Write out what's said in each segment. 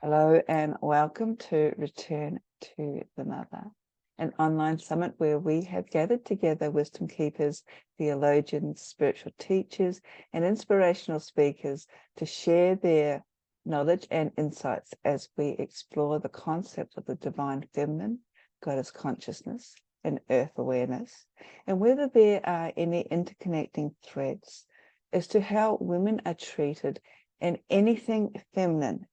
Hello and welcome to Return to the Mother, an online summit where we have gathered together wisdom keepers, theologians, spiritual teachers, and inspirational speakers to share their knowledge and insights as we explore the concept of the divine feminine, goddess consciousness, and earth awareness, and whether there are any interconnecting threads as to how women are treated and anything feminine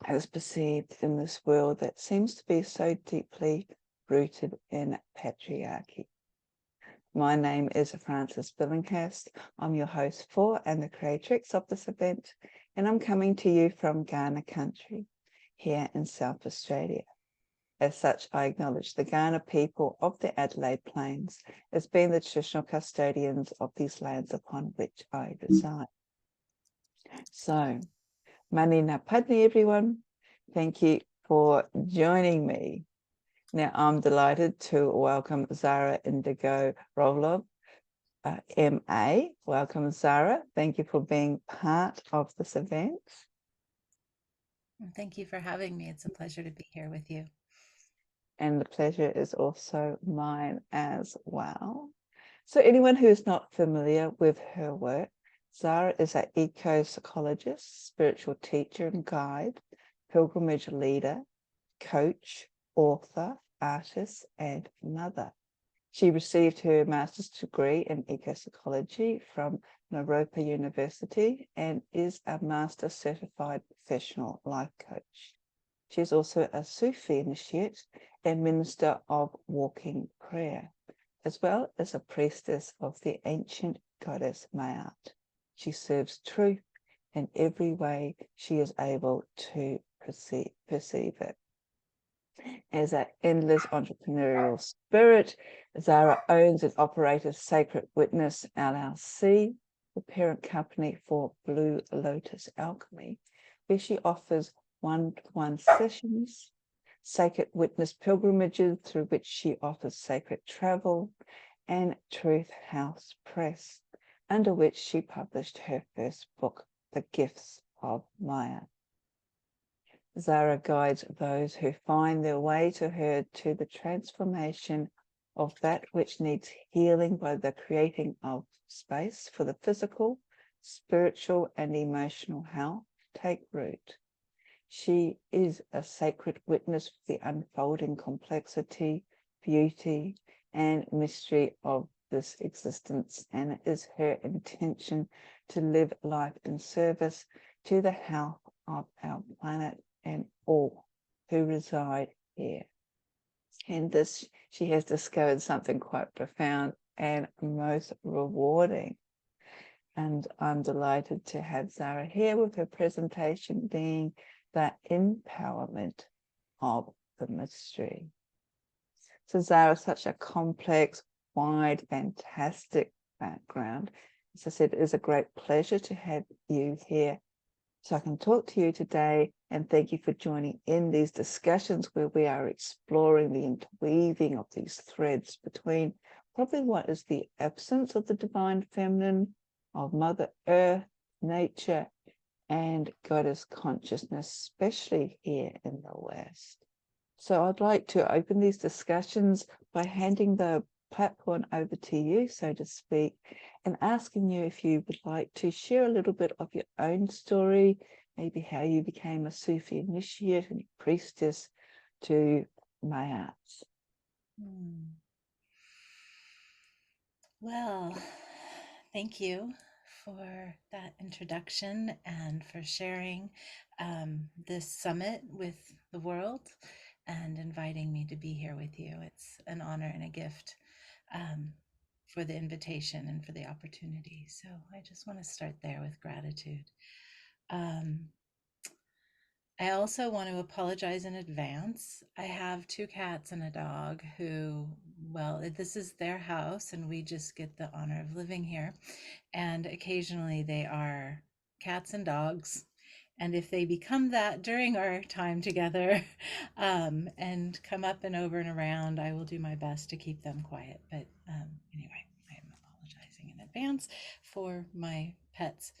as perceived in this world that seems to be so deeply rooted in patriarchy. My name is Frances Billinghurst. I'm your host for and the creatrix of this event, and I'm coming to you from Kaurna country here in South Australia. As such, I acknowledge the Kaurna people of the Adelaide Plains as being the traditional custodians of these lands upon which I reside. So, Mani Padme, everyone. Thank you for joining me. Now, I'm delighted to welcome Zara Indigo Roloff, MA. Welcome, Zara. Thank you for being part of this event. Thank you for having me. It's a pleasure to be here with you. And the pleasure is also mine as well. So anyone who is not familiar with her work, Zara is an eco-psychologist, spiritual teacher and guide, pilgrimage leader, coach, author, artist, and mother. She received her master's degree in eco-psychology from Naropa University and is a master certified professional life coach. She is also a Sufi initiate and minister of walking prayer, as well as a priestess of the ancient goddess Maat. She serves truth in every way she is able to perceive it. As an endless entrepreneurial spirit, Zara owns and operates Sacred Witness LLC, the parent company for Blue Lotus Alchemy, where she offers one-to-one sessions, Sacred Witness pilgrimages through which she offers sacred travel, and Truth House Press, under which she published her first book, The Gifts of Maya. Zara guides those who find their way to her to the transformation of that which needs healing by the creating of space for the physical, spiritual, and emotional health take root. She is a sacred witness for the unfolding complexity, beauty, and mystery of this existence, and it is her intention to live life in service to the health of our planet and all who reside here. In this, she has discovered something quite profound and most rewarding. And I'm delighted to have Zara here with her presentation being the empowerment of the mystery. So Zara is such a complex, wide, fantastic background. As I said, it is a great pleasure to have you here so I can talk to you today, and thank you for joining in these discussions where we are exploring the interweaving of these threads between probably what is the absence of the divine feminine, of Mother Earth, nature, and goddess consciousness, especially here in the West. So I'd like to open these discussions by handing the platform over to you, so to speak, and asking you if you would like to share a little bit of your own story, maybe how you became a Sufi initiate and priestess to Mayat. Well, thank you for that introduction and for sharing this summit with the world and inviting me to be here with you. It's an honor and a gift um, for the invitation and for the opportunity. So I just want to start there with gratitude. Um, I also want to apologize in advance. I have two cats and a dog who, well, this is their house and we just get the honor of living here. And occasionally they are cats and dogs. And if they become that during our time together and come up and over and around, I will do my best to keep them quiet. But anyway, I am apologizing in advance for my pets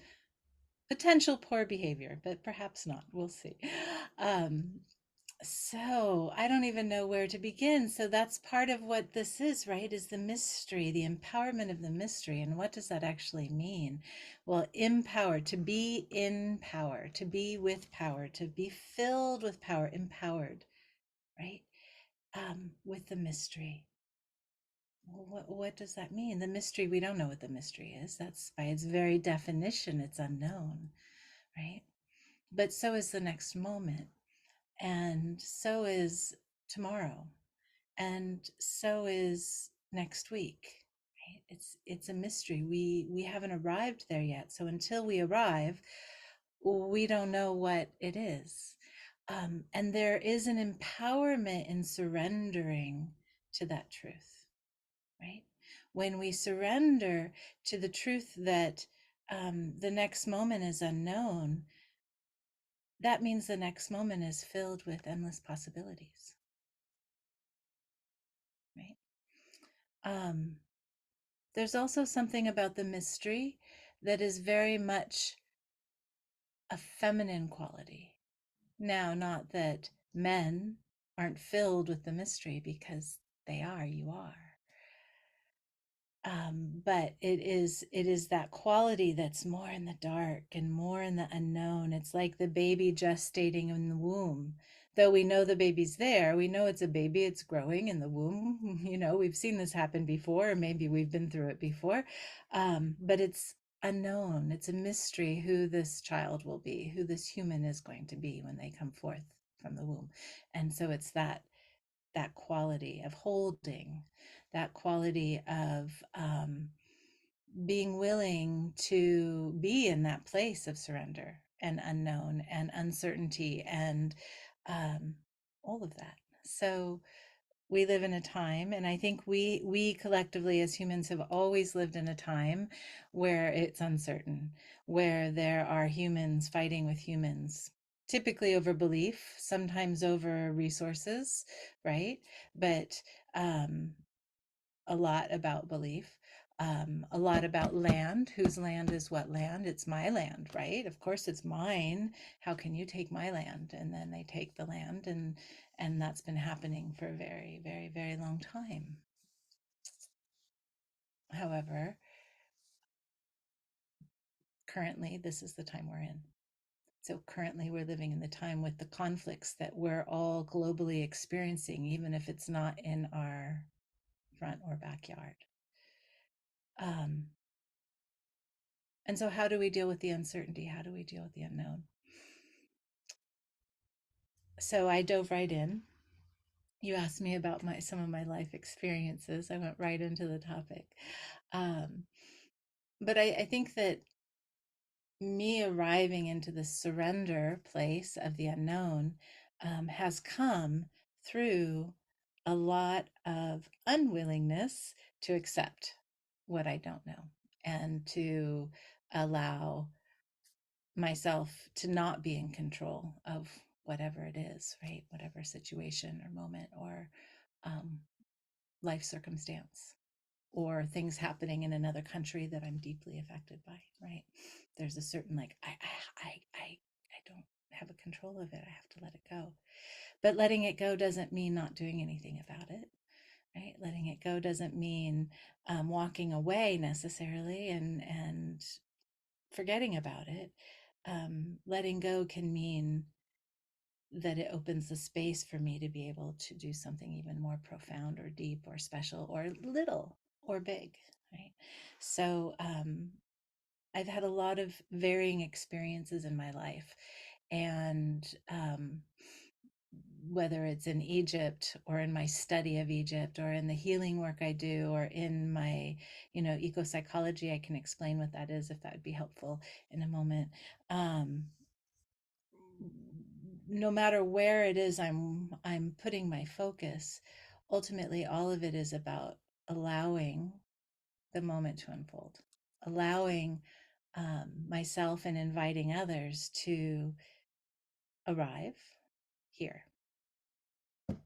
potential poor behavior, but perhaps not. We'll see. Um, so I don't even know where to begin. So that's part of what this is, right? Is the mystery, the empowerment of the mystery. And what does that actually mean? Well, empower, to be in power, to be with power, to be filled with power, empowered, right? With the mystery. Well, what does that mean? The mystery, we don't know what the mystery is. That's by its very definition, it's unknown, right? But so is the next moment, and so is tomorrow, and so is next week, right? It's a mystery. We haven't arrived there yet. So until we arrive, we don't know what it is. And there is an empowerment in surrendering to that truth, right? When we surrender to the truth that the next moment is unknown, that means the next moment is filled with endless possibilities, right? Um, there's also something about the mystery that is very much a feminine quality. Now, not that men aren't filled with the mystery, because they are, you are. But it is that quality that's more in the dark and more in the unknown. It's like the baby gestating in the womb. Though we know the baby's there, we know it's a baby, it's growing in the womb. We've seen this happen before, or maybe we've been through it before. But it's unknown. It's a mystery who this child will be, who this human is going to be when they come forth from the womb. And so it's that quality of holding, that quality of being willing to be in that place of surrender and unknown and uncertainty and um, all of that. So we live in a time, and I think we collectively as humans have always lived in a time where it's uncertain, where there are humans fighting with humans, typically over belief, sometimes over resources, right? But um, a lot about belief, a lot about land. Whose land is what land? It's my land, right? Of course it's mine. How can you take my land? And then they take the land, and that's been happening for a very, very, very long time. However, currently this is the time we're in. So currently we're living in the time with the conflicts that we're all globally experiencing, even if it's not in our front or backyard. Um, and so how do we deal with the uncertainty? How do we deal with the unknown? So I dove right in. You asked me about some of my life experiences. I went right into the topic. Um, but I think that me arriving into the surrender place of the unknown has come through a lot of unwillingness to accept what I don't know, and to allow myself to not be in control of whatever it is, right? Whatever situation or moment or um, life circumstance, or things happening in another country that I'm deeply affected by, right? There's a certain like I don't have a control of it. I have to let it go. But letting it go doesn't mean not doing anything about it, right? Letting it go doesn't mean walking away necessarily and forgetting about it. Letting go can mean that it opens the space for me to be able to do something even more profound or deep or special or little or big, right? So I've had a lot of varying experiences in my life, and whether it's in Egypt or in my study of Egypt or in the healing work I do or in my, eco psychology, I can explain what that is if that would be helpful in a moment. Um, no matter where it is I'm putting my focus, ultimately all of it is about allowing the moment to unfold, allowing myself and inviting others to arrive here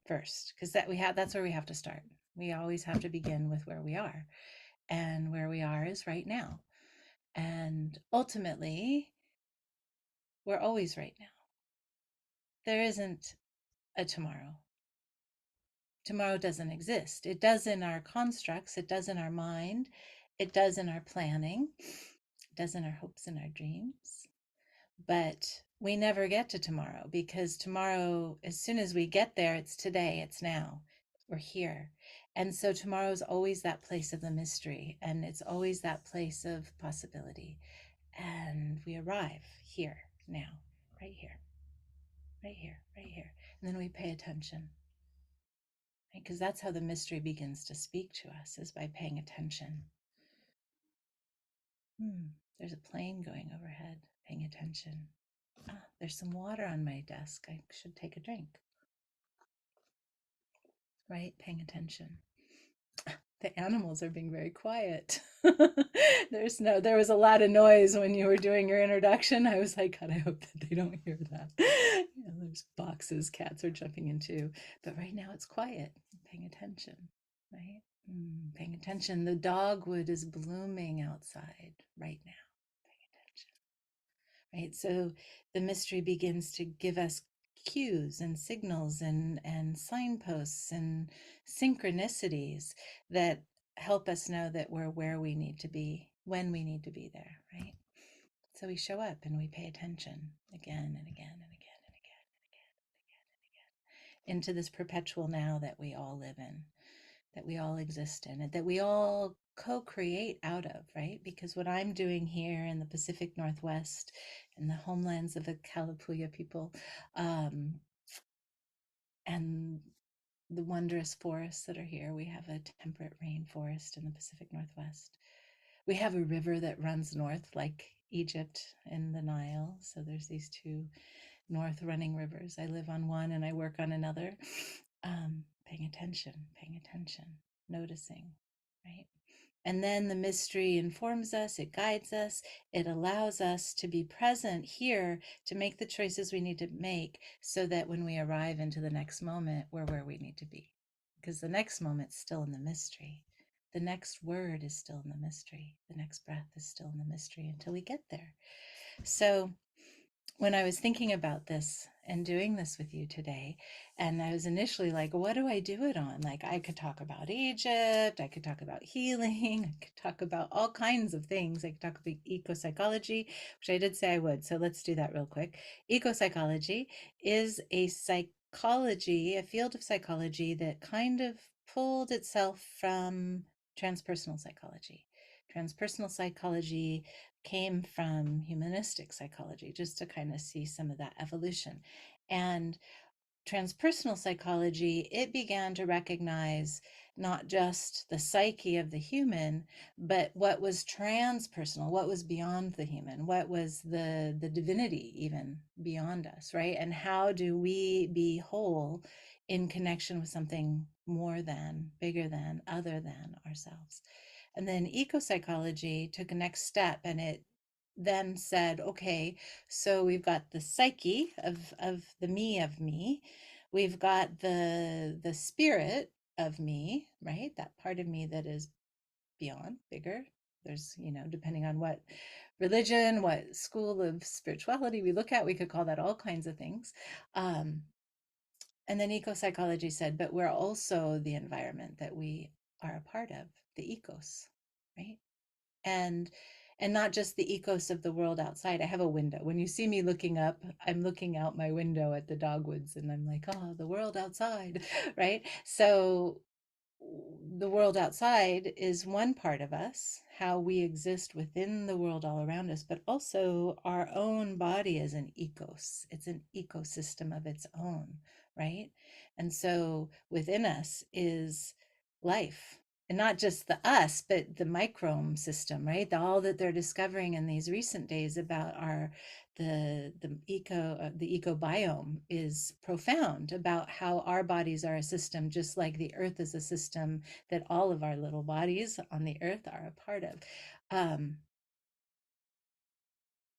first, because that's where we have to start. We always have to begin with where we are, and where we are is right now. And ultimately We're always right now. There isn't a tomorrow. Tomorrow doesn't exist. It does in our constructs, it does in our mind, it does in our planning, it does in our hopes and our dreams. But we never get to tomorrow, because tomorrow, as soon as we get there, it's today, it's now, we're here. And so tomorrow is always that place of the mystery, and it's always that place of possibility. And we arrive here, now, right here, right here, right here. And then we pay attention, right? Because that's how the mystery begins to speak to us, is by paying attention. There's a plane going overhead, paying attention. There's some water on my desk. I should take a drink. Right? Paying attention. The animals are being very quiet. There was a lot of noise when you were doing your introduction. I was like, God, I hope that they don't hear that. There's boxes cats are jumping into, but right now it's quiet. Paying attention, right? Paying attention. The dogwood is blooming outside right now. Paying attention, right? So the mystery begins to give us cues and signals and signposts and synchronicities that help us know that we're where we need to be when we need to be there, right? So we show up and we pay attention again and again and again and again and again and again and again into this perpetual now that we all live in, that we all exist in, and that we all co-create out of, right? Because what I'm doing here in the Pacific Northwest, in the homelands of the Kalapuya people, and the wondrous forests that are here. We have a temperate rainforest in the Pacific Northwest. We have a river that runs north, like Egypt in the Nile. So there's these two north running rivers. I live on one and I work on another. Paying attention, noticing, right? And then the mystery informs us, it guides us, it allows us to be present here to make the choices we need to make, so that when we arrive into the next moment, we're where we need to be. Because the next moment's still in the mystery. The next word is still in the mystery. The next breath is still in the mystery until we get there. So when I was thinking about this and doing this with you today, and I was initially like, what do I do it on? Like, I could talk about Egypt, I could talk about healing, I could talk about all kinds of things. I could talk about eco-psychology, which I did say I would. So let's do that real quick. Eco-psychology is a psychology, a field of psychology that kind of pulled itself from transpersonal psychology. Transpersonal psychology came from humanistic psychology, just to kind of see some of that evolution. And transpersonal psychology, it began to recognize not just the psyche of the human, but what was transpersonal, what was beyond the human, what was the divinity even beyond us, right? And how do we be whole in connection with something more than, bigger than, other than ourselves? And then eco-psychology took a next step, and it then said, okay, so we've got the psyche of the me of me. We've got the spirit of me, right? That part of me that is beyond, bigger. There's, depending on what religion, what school of spirituality we look at, we could call that all kinds of things. And then eco-psychology said, but we're also the environment that we are a part of, the ecos, right? and and not just the ecos of the world outside. I have a window. When you see me looking up, I'm looking out my window at the dogwoods, and I'm like, oh, the world outside, right? So the world outside is one part of us, how we exist within the world all around us, but also our own body is an ecos. It's an ecosystem of its own, right? And so within us is life, and not just the us, but the microbe system, right? All that they're discovering in these recent days about our the ecobiome is profound, about how our bodies are a system, just like the earth is a system that all of our little bodies on the earth are a part of.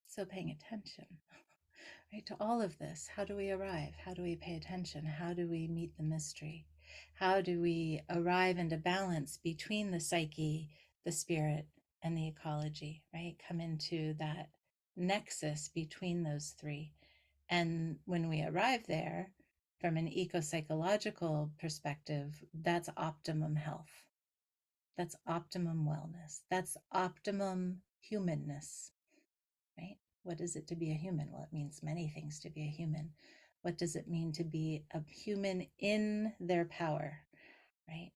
So paying attention, right, to all of this. How do we arrive? How do we pay attention? How do we meet the mystery? How do we arrive into balance between the psyche, the spirit, and the ecology, right? Come into that nexus between those three. And when we arrive there, from an eco-psychological perspective, that's optimum health. That's optimum wellness. That's optimum humanness, right? What is it to be a human? Well, it means many things to be a human. What does it mean to be a human in their power, right?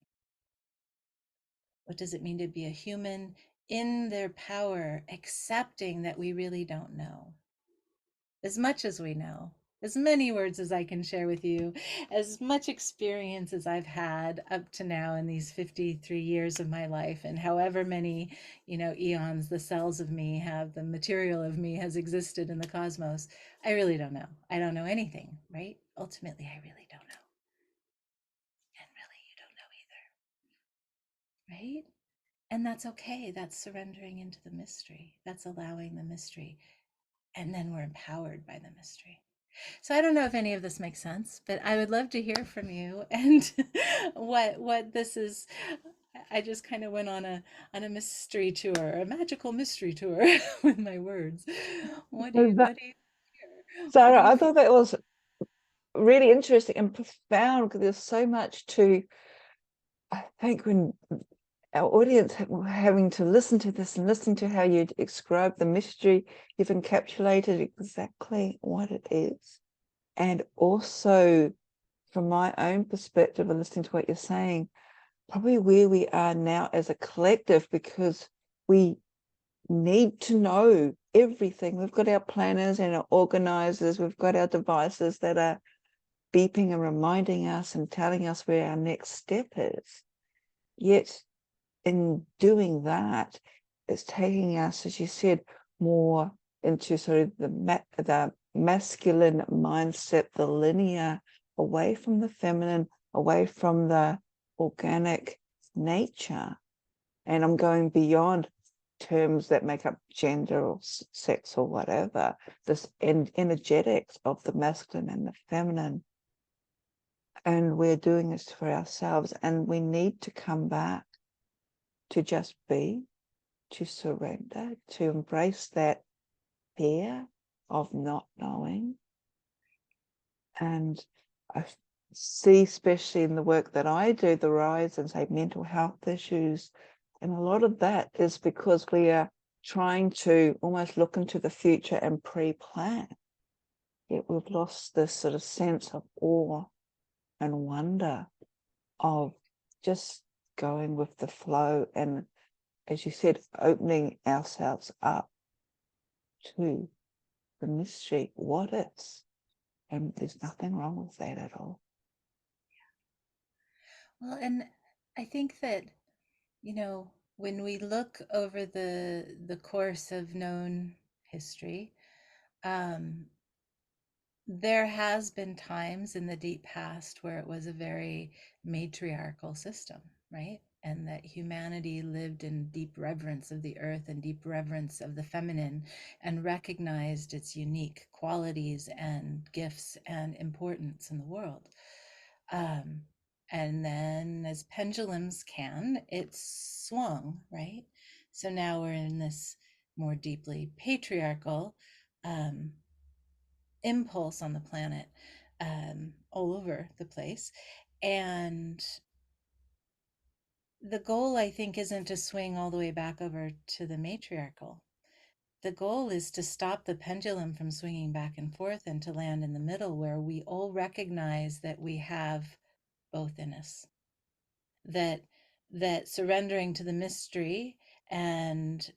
What does it mean to be a human in their power, accepting that we really don't know as much as we know, as many words as I can share with you, as much experience as I've had up to now in these 53 years of my life, and however many, eons the cells of me have, the material of me has existed in the cosmos. I really don't know. I don't know anything, right? Ultimately, I really don't know. And really, you don't know either, right? And that's okay. That's surrendering into the mystery. That's allowing the mystery. And then we're empowered by the mystery. So I don't know if any of this makes sense, but I would love to hear from you and what this is. I just kind of went on a mystery tour, a magical mystery tour with my words. What do So you that, what do you hear? What do Sarah, you I feel? thought that was really interesting and profound because there's so much to, I think, when our audience having to listen to this and listen to how you describe the mystery, you've encapsulated exactly what it is. And also, from my own perspective of listening to what you're saying, probably where we are now as a collective, because we need to know everything. We've got our planners and our organizers, we've got our devices that are beeping and reminding us and telling us where our next step is. Yet, in doing that, it's taking us, as you said, more into sort of the masculine mindset, the linear, away from the feminine, away from the organic nature. And I'm going beyond terms that make up gender or sex or whatever, this energetics of the masculine and the feminine. And we're doing this for ourselves, and we need to come back to just be, to surrender, to embrace that fear of not knowing. And I see, especially in the work that I do, the rise in, say, mental health issues. And a lot of that is because we are trying to almost look into the future and pre-plan. Yet we've lost this sort of sense of awe and wonder of just going with the flow and, as you said, opening ourselves up to the mystery, what is. And there's nothing wrong with that at all. Well, and I think that, when we look over the course of known history, um, there has been times in the deep past where it was a very matriarchal system, right? And that humanity lived in deep reverence of the earth and deep reverence of the feminine and recognized its unique qualities and gifts and importance in the world. Um, and then, as pendulums can, it swung, right? So now we're in this more deeply patriarchal um, impulse on the planet, all over the place. And the goal, I think, isn't to swing all the way back over to the matriarchal. The goal is to stop the pendulum from swinging back and forth and to land in the middle where we all recognize that we have both in us. That surrendering to the mystery and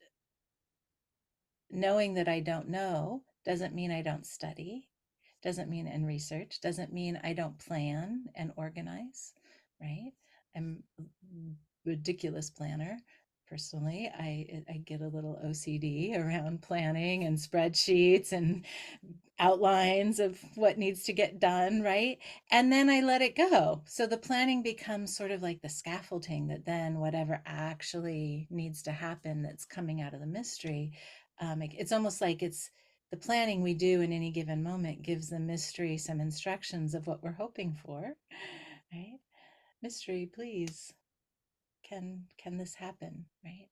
knowing that I don't know doesn't mean I don't study, doesn't mean and research, doesn't mean I don't plan and organize, right? I'm a ridiculous planner. Personally, I get a little OCD around planning and spreadsheets and outlines of what needs to get done, right? And then I let it go. So the planning becomes sort of like the scaffolding that then whatever actually needs to happen that's coming out of the mystery, it's almost like it's the planning we do in any given moment gives the mystery some instructions of what we're hoping for, right? Mystery, please, can this happen, right?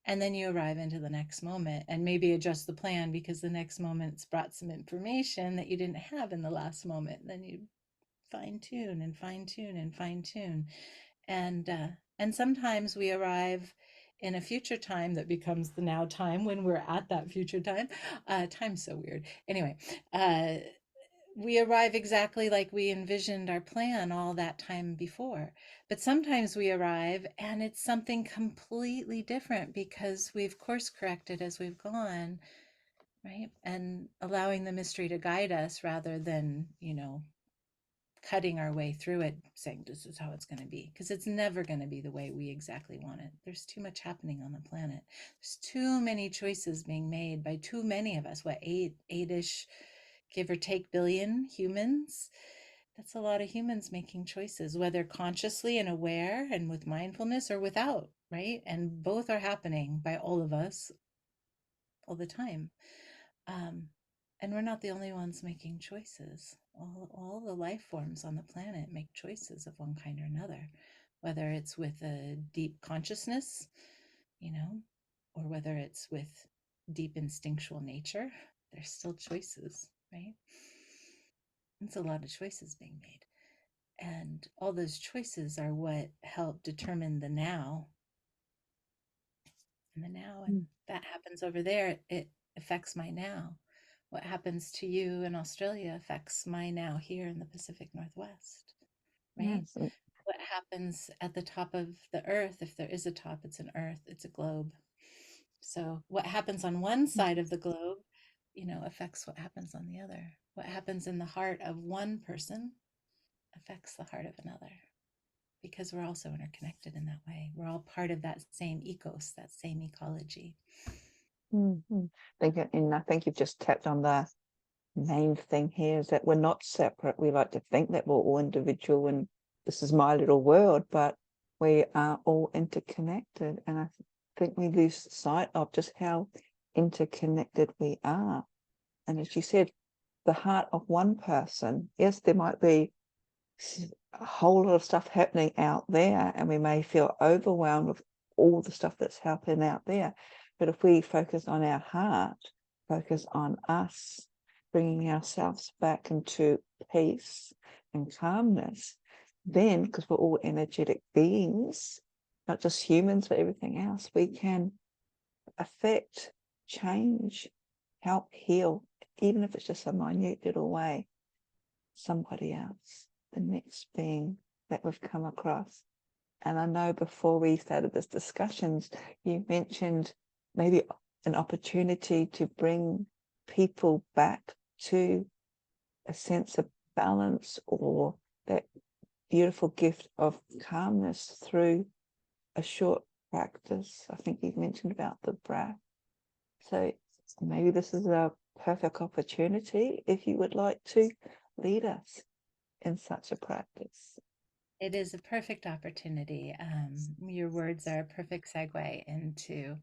And then you arrive into the next moment and maybe adjust the plan because the next moment's brought some information that you didn't have in the last moment. Then you fine tune and fine tune and fine tune. And sometimes we arrive in a future time that becomes the now time when we're at that future time. Time's so weird. Anyway, uh, we arrive exactly like we envisioned our plan all that time before. But sometimes we arrive and it's something completely different because we've course corrected as we've gone, right? And allowing the mystery to guide us rather than, cutting our way through it, saying this is how it's going to be, because it's never going to be the way we exactly want it. There's too much happening on the planet. There's too many choices being made by too many of us. What, eight-ish, give or take, billion humans? That's a lot of humans making choices, whether consciously and aware and with mindfulness or without, right? And both are happening by all of us all the time. Um, and we're not the only ones making choices. All the life forms on the planet make choices of one kind or another, whether it's with a deep consciousness, you know, or whether it's with deep instinctual nature. There's still choices, right? It's a lot of choices being made. And all those choices are what help determine the now. And the now, and Mm. that happens over there, it affects my now. What happens to you in Australia affects my now here in the Pacific Northwest, right? Yes. And What happens at the top of the earth, if there is a top, it's an earth, it's a globe. So what happens on one mm, side of the globe, affects what happens on the other. What happens in the heart of one person affects the heart of another because we're also interconnected in that way. We're all part of that same ecos, that same ecology. and I think you've just tapped on the main thing here is that we're not separate. We like to think that we're all individual and this is my little world, but we are all interconnected. And I think we lose sight of just how interconnected we are. And as you said, the heart of one person, yes, there might be a whole lot of stuff happening out there, and we may feel overwhelmed with all the stuff that's happening out there. But if we focus on our heart, focus on us, bringing ourselves back into peace and calmness, then, because we're all energetic beings, not just humans, but everything else, we can affect, change, help heal, even if it's just a minute little way, somebody else, the next being that we've come across. And I know before we started this discussions, you mentioned maybe an opportunity to bring people back to a sense of balance or that beautiful gift of calmness through a short practice. I think you mentioned about the breath. So maybe this is a perfect opportunity if you would like to lead us in such a practice. It is a perfect opportunity. Your words are a perfect segue into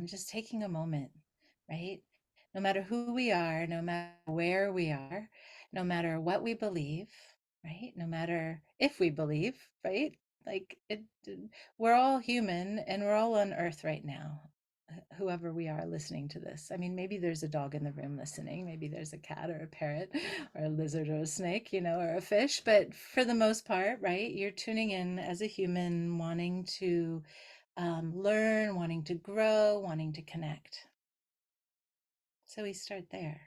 just taking a moment, right? No matter who we are, no matter where we are, no matter what we believe, right? No matter if we believe, right? Like we're all human and we're all on earth right now. Whoever we are listening to this. I mean, maybe there's a dog in the room listening. Maybe there's a cat or a parrot or a lizard or a snake, or a fish. But for the most part, right, you're tuning in as a human wanting to learn, wanting to grow, wanting to connect. So we start there.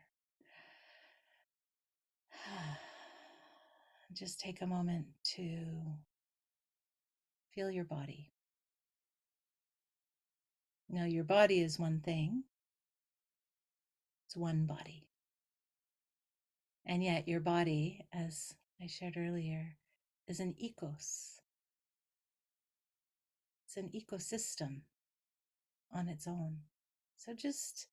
Just take a moment to feel your body. Now, your body is one thing, it's one body. And yet, your body, as I shared earlier, is an ecos. It's an ecosystem on its own. So, just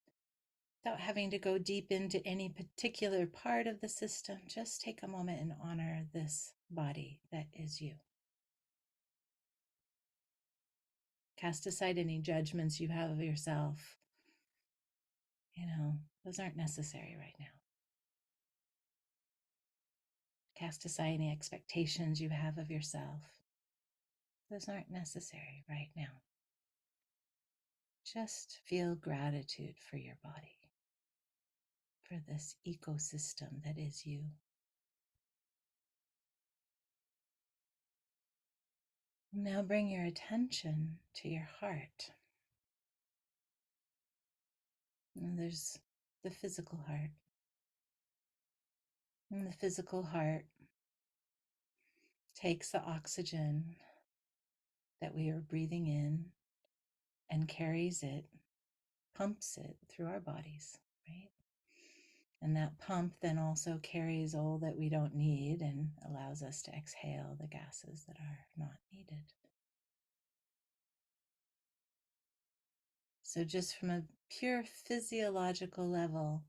without having to go deep into any particular part of the system, just take a moment and honor this body that is you. Cast aside any judgments you have of yourself. Those aren't necessary right now. Cast aside any expectations you have of yourself. Those aren't necessary right now. Just feel gratitude for your body, for this ecosystem that is you. Now bring your attention to your heart. And there's the physical heart. And the physical heart takes the oxygen that we are breathing in and carries it, pumps it through our bodies, right? And that pump then also carries all that we don't need and allows us to exhale the gases that are not needed. So just from a pure physiological level,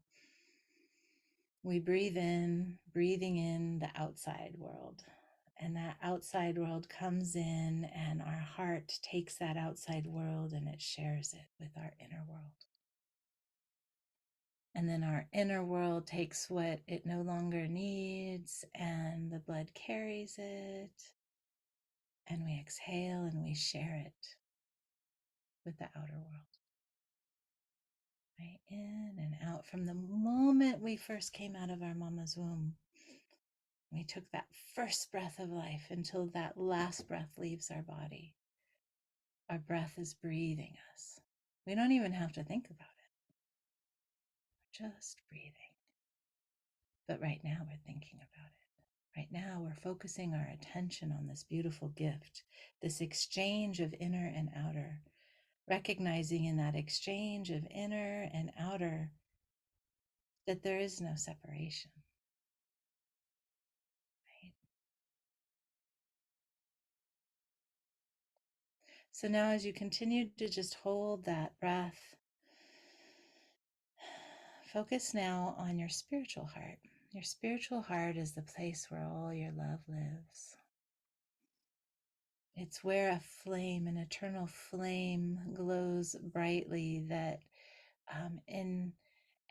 we breathe in, breathing in the outside world. And that outside world comes in, and our heart takes that outside world and it shares it with our inner world. And then our inner world takes what it no longer needs, and the blood carries it. And we exhale and we share it with the outer world. Right, in and out. From the moment we first came out of our mama's womb, we took that first breath of life until that last breath leaves our body. Our breath is breathing us. We don't even have to think about it. We're just breathing. But right now we're thinking about it. Right now we're focusing our attention on this beautiful gift, this exchange of inner and outer, recognizing in that exchange of inner and outer that there is no separation. Right? So now as you continue to just hold that breath, focus now on your spiritual heart. Your spiritual heart is the place where all your love lives. It's where a flame, an eternal flame, glows brightly that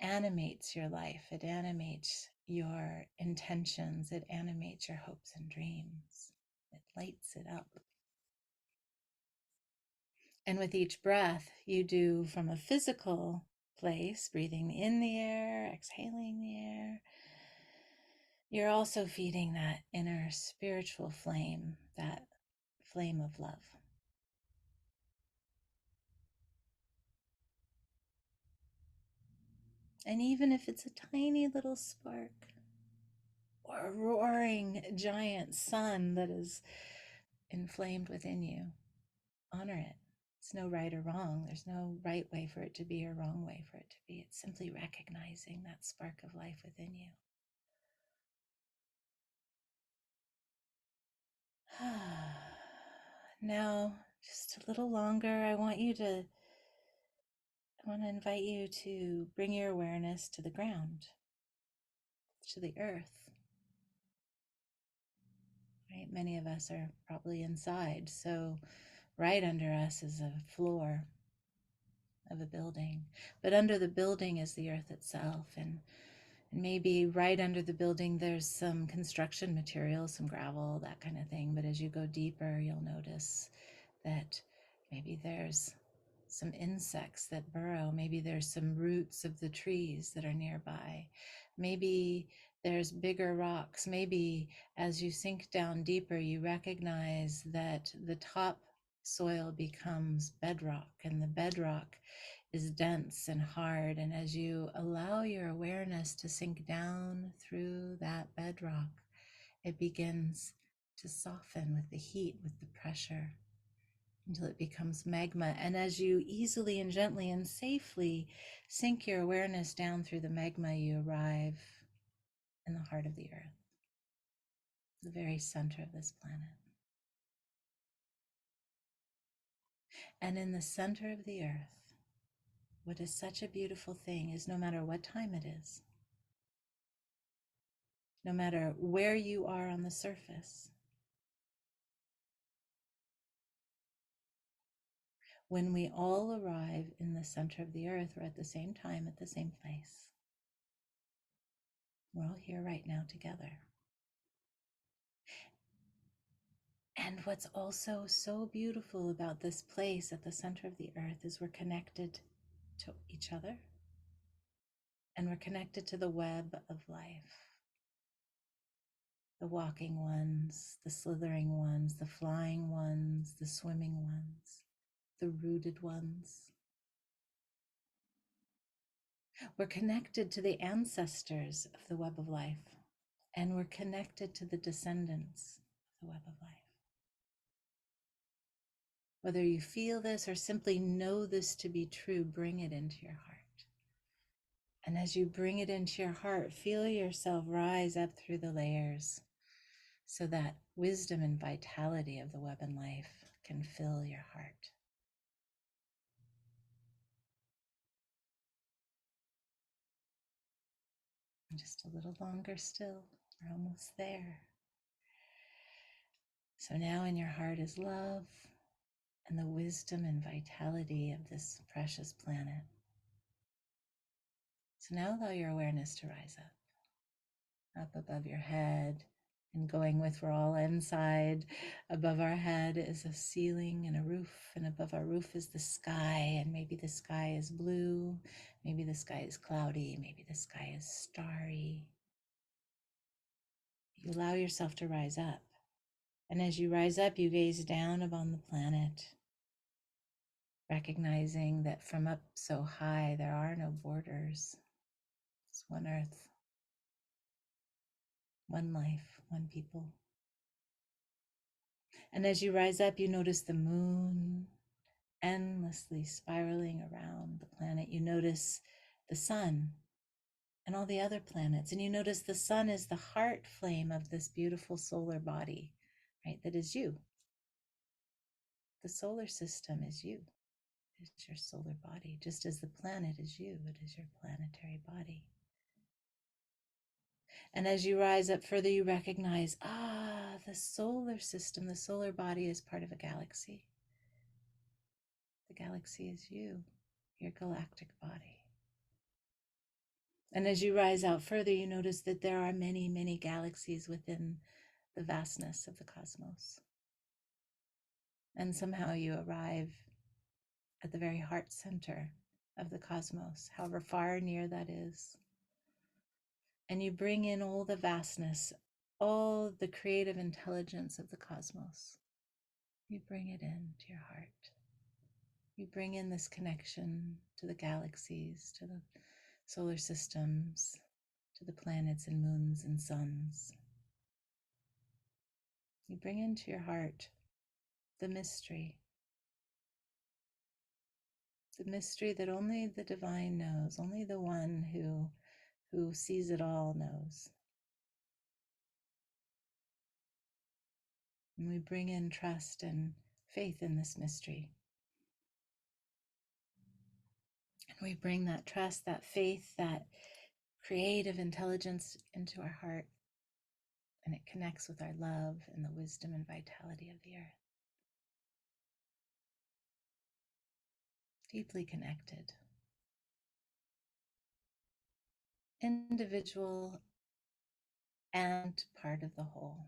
animates your life. It animates your intentions. It animates your hopes and dreams. It lights it up. And with each breath, you do from a physical place, breathing in the air, exhaling the air, you're also feeding that inner spiritual flame, that flame of love. And even if it's a tiny little spark or a roaring giant sun that is inflamed within you, honor it. It's no right or wrong. There's no right way for it to be or wrong way for it to be. It's simply recognizing that spark of life within you. Now, just a little longer, I want to invite you to bring your awareness to the ground, to the earth. Right? Many of us are probably inside, so right under us is a floor of a building, but under the building is the earth itself, and maybe right under the building there's some construction material, some gravel, that kind of thing. But as you go deeper, you'll notice that maybe there's some insects that burrow. Maybe there's some roots of the trees that are nearby. Maybe there's bigger rocks. Maybe as you sink down deeper, you recognize that the top soil becomes bedrock, and the bedrock is dense and hard. And as you allow your awareness to sink down through that bedrock, it begins to soften with the heat, with the pressure, until it becomes magma. And as you easily and gently and safely sink your awareness down through the magma, you arrive in the heart of the earth, the very center of this planet. And in the center of the earth, what is such a beautiful thing is no matter what time it is, no matter where you are on the surface, when we all arrive in the center of the earth, we're at the same time, at the same place. We're all here right now together. And what's also so beautiful about this place at the center of the earth is we're connected to each other, and we're connected to the web of life. The walking ones, the slithering ones, the flying ones, the swimming ones, the rooted ones. We're connected to the ancestors of the web of life, and we're connected to the descendants of the web of life. Whether you feel this or simply know this to be true, bring it into your heart. And as you bring it into your heart, feel yourself rise up through the layers so that wisdom and vitality of the web and life can fill your heart. And just a little longer still, we're almost there. So now in your heart is love and the wisdom and vitality of this precious planet. So now allow your awareness to rise up above your head, and going with we're all inside. Above our head is a ceiling and a roof, and above our roof is the sky, and maybe the sky is blue, maybe the sky is cloudy, maybe the sky is starry. You allow yourself to rise up, and as you rise up, you gaze down upon the planet, recognizing that from up so high there are no borders. It's one earth, one life, one people. And as you rise up, you notice the moon endlessly spiraling around the planet. You notice the sun and all the other planets. And you notice the sun is the heart flame of this beautiful solar body, right? That is you. The solar system is you. It's your solar body, just as the planet is you. It is your planetary body. And as you rise up further, you recognize, the solar system, the solar body is part of a galaxy. The galaxy is you, your galactic body. And as you rise out further, you notice that there are many, many galaxies within the vastness of the cosmos. And somehow you arrive at the very heart center of the cosmos, however far or near that is. And you bring in all the vastness, all the creative intelligence of the cosmos. You bring it into your heart. You bring in this connection to the galaxies, to the solar systems, to the planets and moons and suns. You bring into your heart the mystery that only the divine knows, only the one who sees it all knows. And we bring in trust and faith in this mystery. And we bring that trust, that faith, that creative intelligence into our heart. And it connects with our love and the wisdom and vitality of the earth. Deeply connected. Individual and part of the whole.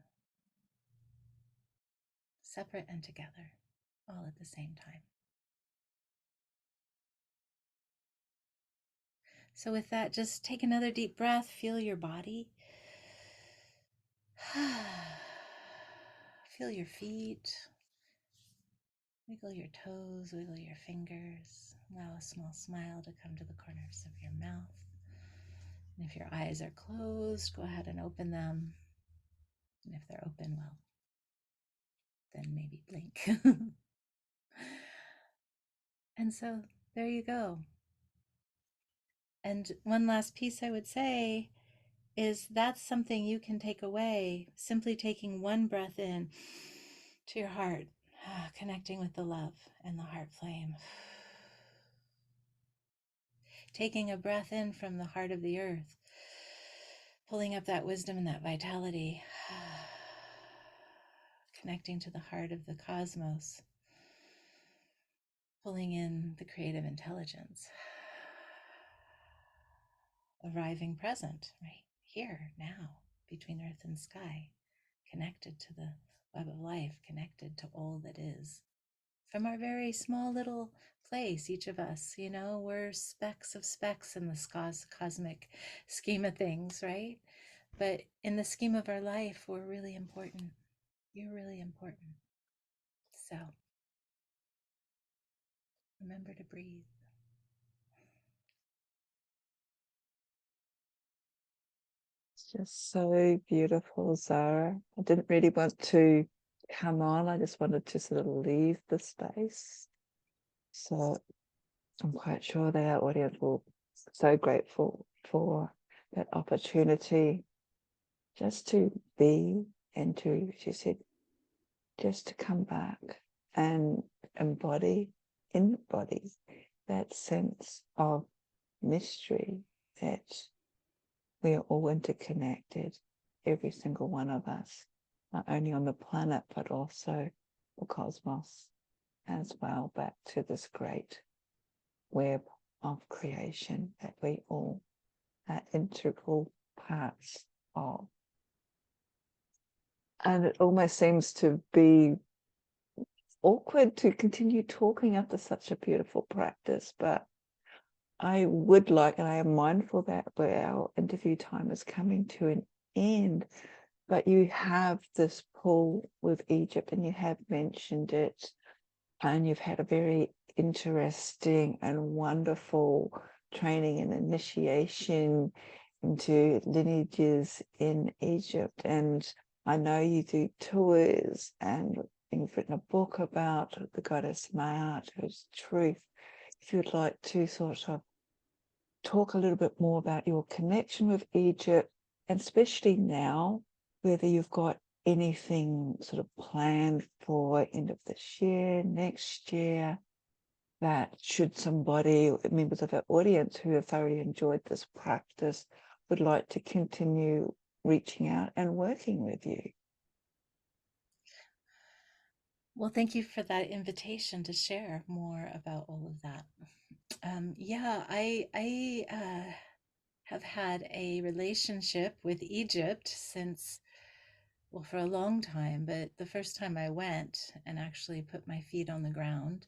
Separate and together, all at the same time. So with that, just take another deep breath, feel your body. Feel your feet. Wiggle your toes, wiggle your fingers. Allow a small smile to come to the corners of your mouth. And if your eyes are closed, go ahead and open them. And if they're open, well, then maybe blink. And so there you go. And one last piece I would say is that's something you can take away, simply taking one breath in to your heart, connecting with the love and the heart flame. Taking a breath in from the heart of the earth, pulling up that wisdom and that vitality, connecting to the heart of the cosmos, pulling in the creative intelligence, arriving present right here, now, between earth and sky, connected to the web of life, connected to all that is. From our very small little place, each of us, we're specks of specks in the cosmic scheme of things, right? But in the scheme of our life, we're really important. You're really important. So remember to breathe. It's just so beautiful, Zara. I didn't really want to come on. I just wanted to sort of leave the space. So I'm quite sure that our audience will be so grateful for that opportunity just to be and to, she said, just to come back and embody that sense of mystery that we are all interconnected, every single one of us, not only on the planet, but also the cosmos as well, back to this great web of creation that we all are integral parts of. And it almost seems to be awkward to continue talking after such a beautiful practice, but I would like, and I am mindful that our interview time is coming to an end, but you have this pull with Egypt and you have mentioned it, and you've had a very interesting and wonderful training and initiation into lineages in Egypt. And I know you do tours, and you've written a book about the goddess Maat, who's truth. If you'd like to sort of talk a little bit more about your connection with Egypt, and especially now, whether you've got anything sort of planned for end of this year, next year, that should somebody, members of our audience who have thoroughly enjoyed this practice, would like to continue reaching out and working with you. Well, thank you for that invitation to share more about all of that. Yeah, I have had a relationship with Egypt since, well, for a long time, but the first time I went and actually put my feet on the ground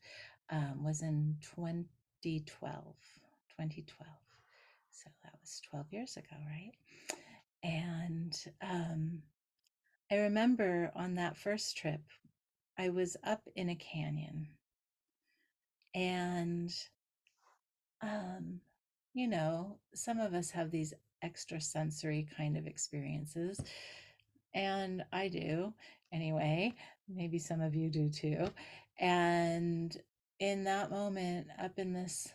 was in 2012. 2012. So that was 12 years ago, right? And I remember on that first trip, I was up in a canyon and um, some of us have these extrasensory kind of experiences, and I do anyway. Maybe some of you do too. And in that moment, up in this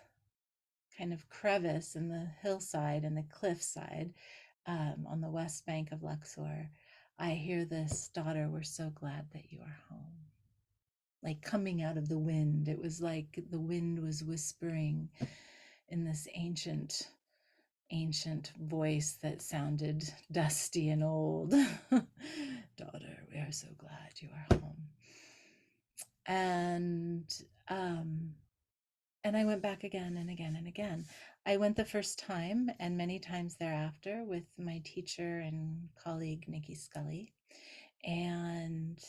kind of crevice in the hillside and the cliffside on the west bank of Luxor, I hear this, "Daughter, we're so glad that you are home." Like coming out of the wind. It was like the wind was whispering in this ancient voice that sounded dusty and old. "Daughter, we are so glad you are home." And um and I went back again and again and again. I went the first time and many times thereafter with my teacher and colleague Nikki Scully. And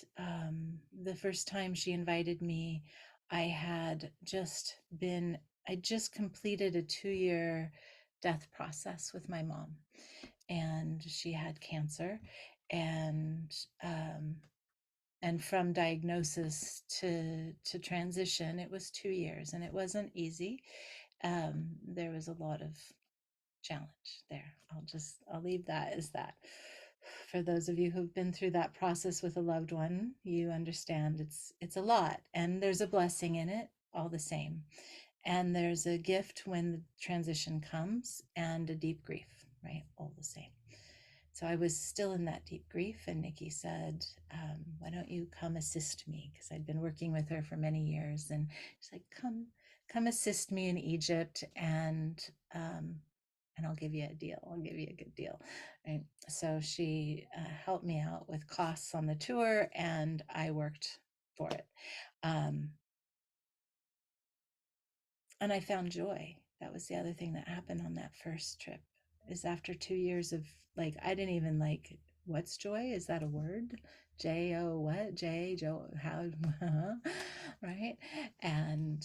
the first time she invited me, I had I just completed a 2-year death process with my mom, and she had cancer, and um, and from diagnosis to transition, it was 2 years, and it wasn't easy. There was a lot of challenge there. I'll leave that as that. For those of you who've been through that process with a loved one, you understand it's a lot, and there's a blessing in it all the same. And there's a gift when the transition comes, and a deep grief, right? All the same. So I was still in that deep grief, and Nikki said, "Why don't you come assist me?" Because I'd been working with her for many years, and she's like, come assist me in Egypt, and I'll give you a deal. I'll give you a good deal." Right? So she helped me out with costs on the tour, and I worked for it. And I found joy. That was the other thing that happened on that first trip, is after 2 years of, like, I didn't even like what's joy? Is that a word? J-O what? J, Joe, how, right? And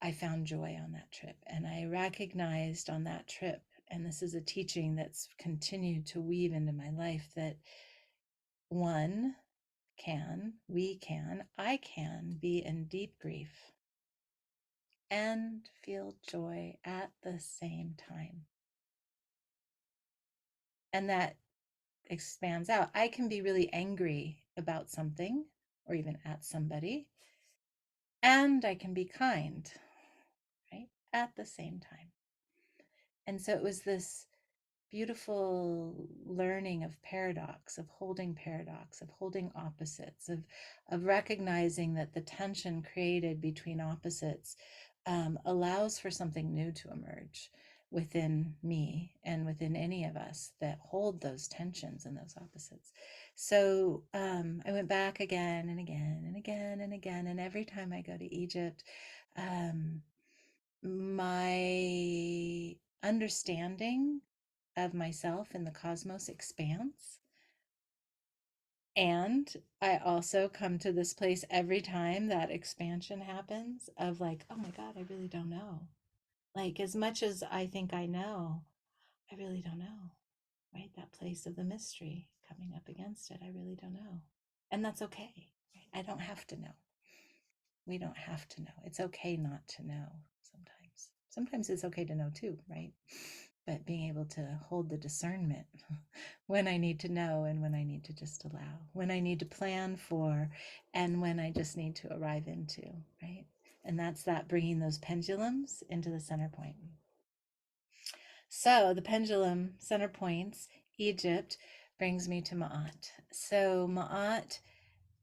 I found joy on that trip. And I recognized on that trip, and this is a teaching that's continued to weave into my life, that one can, we can, I can be in deep grief and feel joy at the same time. And that expands out. I can be really angry about something or even at somebody, and I can be kind, right? At the same time. And so it was this beautiful learning of paradox, of holding opposites, of recognizing that the tension created between opposites allows for something new to emerge within me and within any of us that hold those tensions and those opposites. So I went back again and again and again and again, and every time I go to Egypt, my understanding of myself and the cosmos expands. And I also come to this place every time that expansion happens of like, oh my God, I really don't know. Like, as much as I think I know, I really don't know, right? That place of the mystery coming up against it, I really don't know. And that's okay, right? I don't have to know. We don't have to know. It's okay not to know sometimes. Sometimes it's okay to know too, right? But being able to hold the discernment when I need to know and when I need to just allow, when I need to plan for, and when I just need to arrive into, right? And that's that bringing those pendulums into the center point. So the pendulum center points, Egypt, brings me to Ma'at. So Ma'at,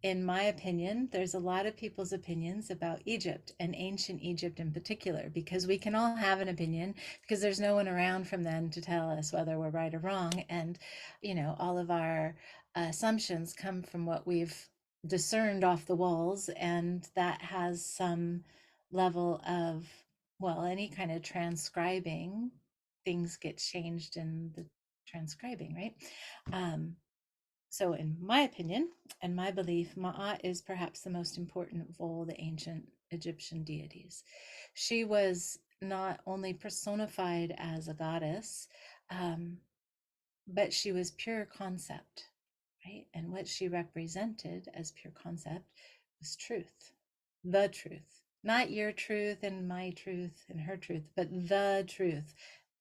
in my opinion, there's a lot of people's opinions about Egypt and ancient Egypt in particular, because we can all have an opinion because there's no one around from then to tell us whether we're right or wrong. And, all of our assumptions come from what we've discerned off the walls, and that has some level of, well, any kind of transcribing, things get changed in the transcribing, right? So in my opinion and my belief, Ma'at is perhaps the most important of all the ancient Egyptian deities. She was not only personified as a goddess, um, but she was pure concept, right? And what she represented as pure concept was truth, the truth, not your truth and my truth and her truth, but the truth,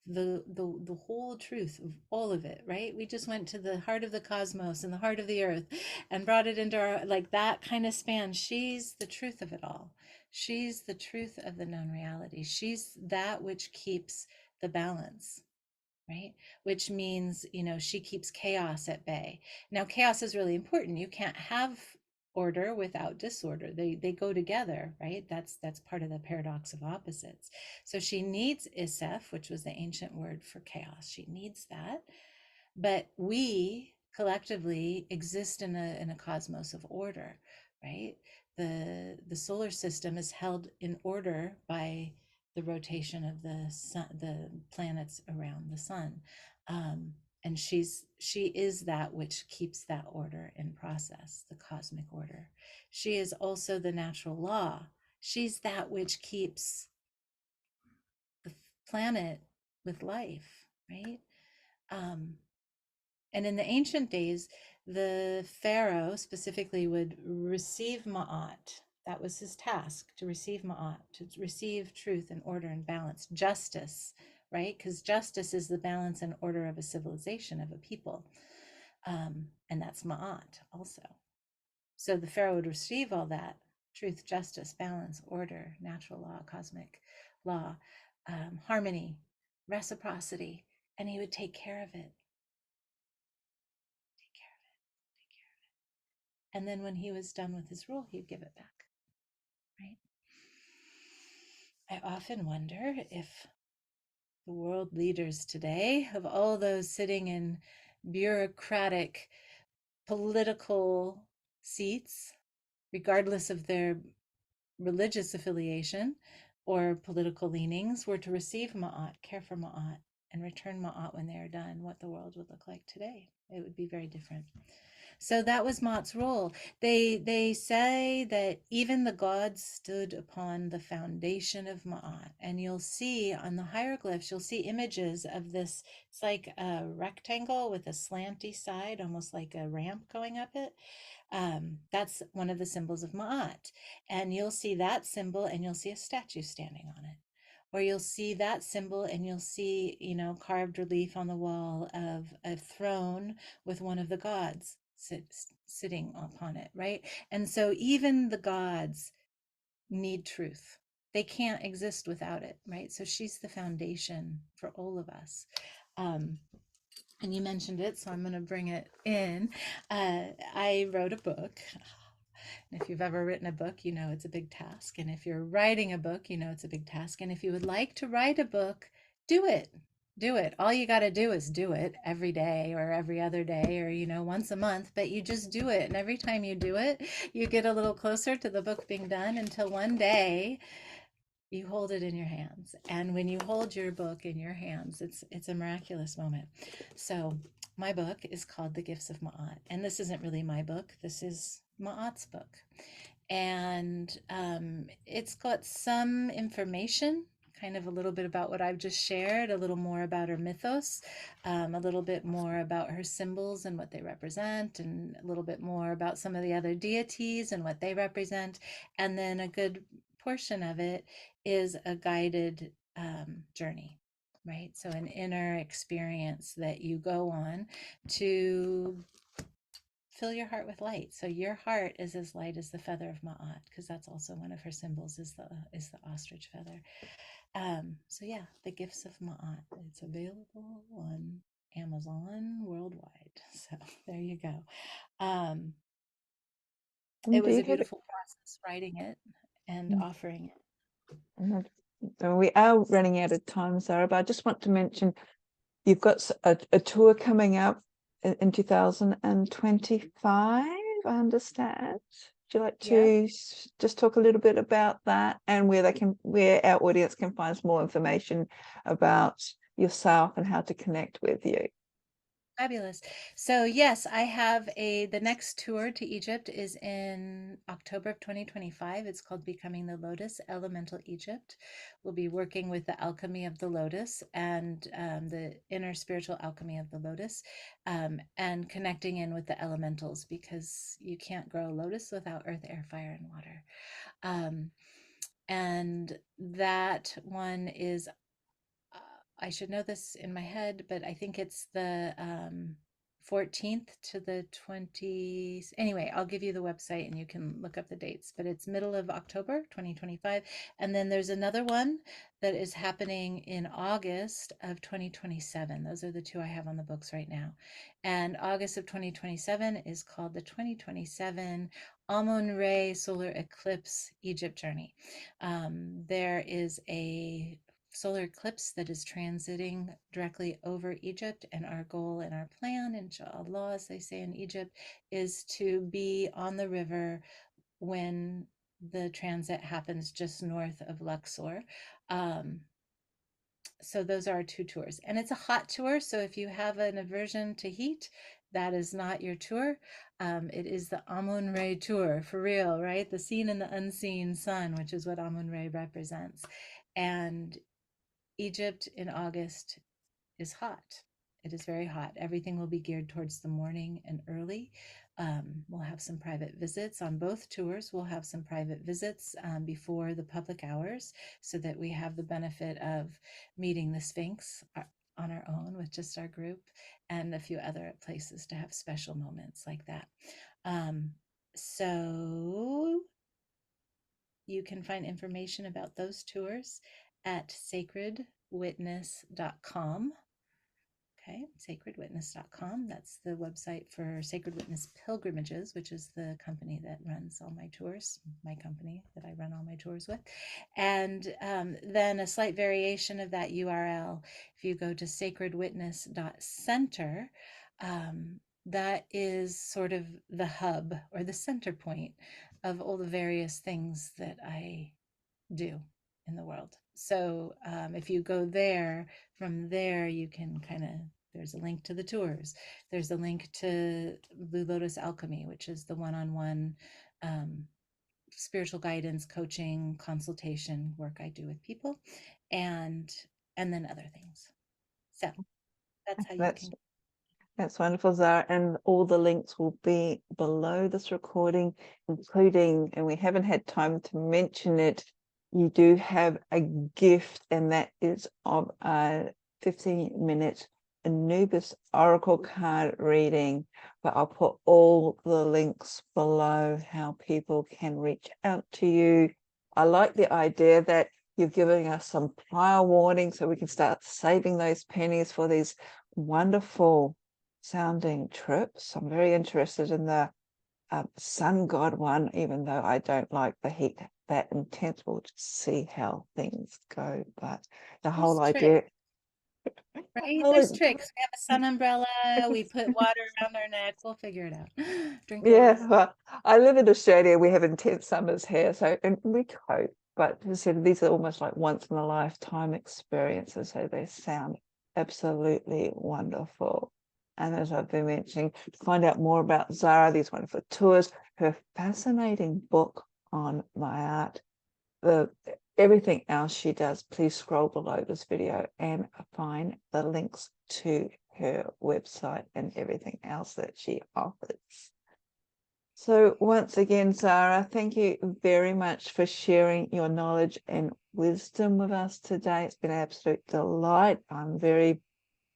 the whole truth of all of it, right? We just went to the heart of the cosmos and the heart of the earth and brought it into our, like, that kind of span. She's the truth of it all. She's the truth of the known reality. She's that which keeps the balance, right? Which means, she keeps chaos at bay. Now, chaos is really important. You can't have order without disorder. They go together, right? That's part of the paradox of opposites. So she needs Isef, which was the ancient word for chaos. She needs that. But we collectively exist in a cosmos of order, right? The solar system is held in order by the rotation of the sun, the planets around the sun. And she is that which keeps that order in process, the cosmic order. She is also the natural law. She's that which keeps the planet with life, right? Um, and in the ancient days, the pharaoh specifically would receive Ma'at. That was his task, to receive Ma'at, to receive truth and order and balance, justice, right? Because justice is the balance and order of a civilization, of a people. And that's Ma'at also. So the pharaoh would receive all that: truth, justice, balance, order, natural law, cosmic law, harmony, reciprocity, and he would take care of it. Take care of it. Take care of it. And then when he was done with his rule, he'd give it back, right? I often wonder if the world leaders today, of all those sitting in bureaucratic political seats, regardless of their religious affiliation or political leanings, were to receive Ma'at, care for Ma'at, and return Ma'at when they are done, what the world would look like today. It would be very different. So that was Ma'at's role. They say that even the gods stood upon the foundation of Ma'at. And you'll see on the hieroglyphs, you'll see images of this. It's like a rectangle with a slanty side, almost like a ramp going up it. That's one of the symbols of Ma'at. And you'll see that symbol and you'll see a statue standing on it. Or you'll see that symbol and you'll see, carved relief on the wall of a throne with one of the gods sitting upon it, right? And so even the gods need truth. They can't exist without it, right? So she's the foundation for all of us. And you mentioned it, so I'm going to bring it in. I wrote a book. And if you've ever written a book, you know it's a big task. And if you're writing a book, you know it's a big task. And if you would like to write a book, do it. Do it. All you got to do is do it every day or every other day or, once a month, but you just do it. And every time you do it, you get a little closer to the book being done until one day you hold it in your hands. And when you hold your book in your hands, it's a miraculous moment. So my book is called The Gifts of Ma'at. And this isn't really my book. This is Ma'at's book. And it's got some information, kind of a little bit about what I've just shared, a little more about her mythos, a little bit more about her symbols and what they represent, and a little bit more about some of the other deities and what they represent. And then a good portion of it is a guided journey, right? So an inner experience that you go on to fill your heart with light. So your heart is as light as the feather of Ma'at, because that's also one of her symbols is the ostrich feather. So yeah, the Gifts of Ma'at. It's available on Amazon worldwide. So there you go. It Do was you a have beautiful process writing it and offering it. we are running out of time, Zara, but I just want to mention you've got a tour coming up in 2025, I understand. Would you like Yeah. to just talk a little bit about that and where our audience can find more information about yourself and how to connect with you? Fabulous. So yes, I have the next tour to Egypt is in October of 2025. It's called Becoming the Lotus, Elemental Egypt. We'll be working with the alchemy of the lotus and the inner spiritual alchemy of the lotus, and connecting in with the elementals, because you can't grow a lotus without earth, air, fire, and water. And that one is I should know this in my head, but I think it's the 14th to the 20th. Anyway, I'll give you the website and you can look up the dates, but it's middle of October 2025. And then there's another one that is happening in August of 2027. Those are the two I have on the books right now. And August of 2027 is called the 2027 Amun-Re Solar Eclipse Egypt Journey. There is a solar eclipse that is transiting directly over Egypt. And our goal and our plan, inshallah, as they say in Egypt, is to be on the river when the transit happens just north of Luxor. So those are our two tours. And it's a hot tour. So if you have an aversion to heat, that is not your tour. It is the Amun-Re tour, for real, right? The seen and the unseen sun, which is what Amun-Re represents. And Egypt in August is hot. It is very hot. Everything will be geared towards the morning and early. We'll have some private visits on both tours. We'll have some private visits before the public hours, so that we have the benefit of meeting the Sphinx on our own with just our group, and a few other places to have special moments like that. So you can find information about those tours at sacredwitness.com. Okay, sacredwitness.com. That's the website for Sacred Witness Pilgrimages, which is the company that runs all my tours, my company that I run all my tours with. And then a slight variation of that URL, if you go to sacredwitness.center, that is sort of the hub or the center point of all the various things that I do in the world. So if you go there, from there, you can there's a link to the tours. There's a link to Blue Lotus Alchemy, which is the one-on-one spiritual guidance, coaching, consultation work I do with people, and then other things. So that's how you That's can. That's wonderful, Zara. And all the links will be below this recording, including, and we haven't had time to mention it, you do have a gift, and that is of a 15-minute Anubis Oracle card reading. But I'll put all the links below how people can reach out to you. I like the idea that you're giving us some prior warning so we can start saving those pennies for these wonderful sounding trips. I'm very interested in the sun god one, even though I don't like the heat that intense. We'll just see how things go. But the whole There's tricks, idea, right? There's tricks. We have a sun umbrella. We put water around our neck. We'll figure it out. Drink yeah, less. well, I live in Australia. We have intense summers here, so and we cope. But as I said, these are almost like once in a lifetime experiences, so they sound absolutely wonderful. And as I've been mentioning, to find out more about Zara, these wonderful tours, her fascinating book on my art, everything else she does, please scroll below this video and find the links to her website and everything else that she offers. So once again, Zara, thank you very much for sharing your knowledge and wisdom with us today. It's been an absolute delight.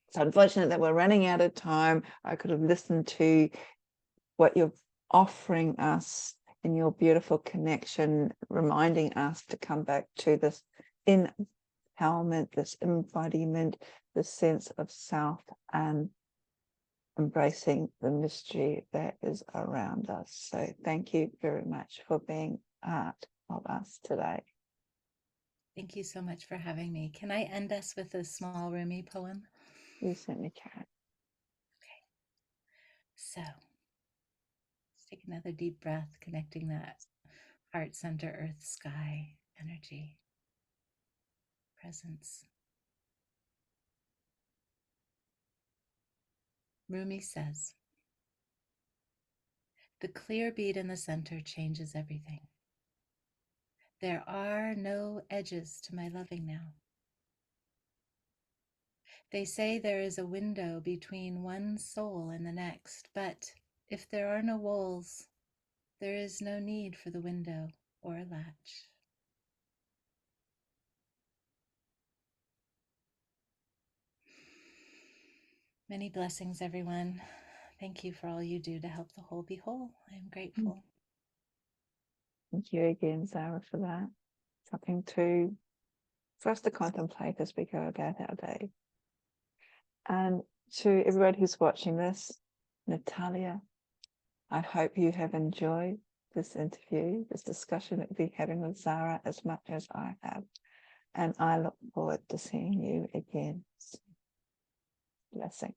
It's unfortunate that we're running out of time. I could have listened to what you're offering us in your beautiful connection, reminding us to come back to this empowerment, this embodiment, this sense of self, and embracing the mystery that is around us. So thank you very much for being part of us today. Thank you so much for having me. Can I end us with a small Rumi poem? You certainly can. Okay. So let's take another deep breath, connecting that heart center, earth, sky energy, presence. Rumi says, the clear bead in the center changes everything. There are no edges to my loving now. They say there is a window between one soul and the next, but if there are no walls, there is no need for the window or a latch. Many blessings, everyone. Thank you for all you do to help the whole be whole. I am grateful. Thank you again, Zara, for that. Something for us to contemplate as we go about our day. And to everybody who's watching this, Natalia, I hope you have enjoyed this interview, this discussion that we'll be having with Zara as much as I have. And I look forward to seeing you again. Blessings.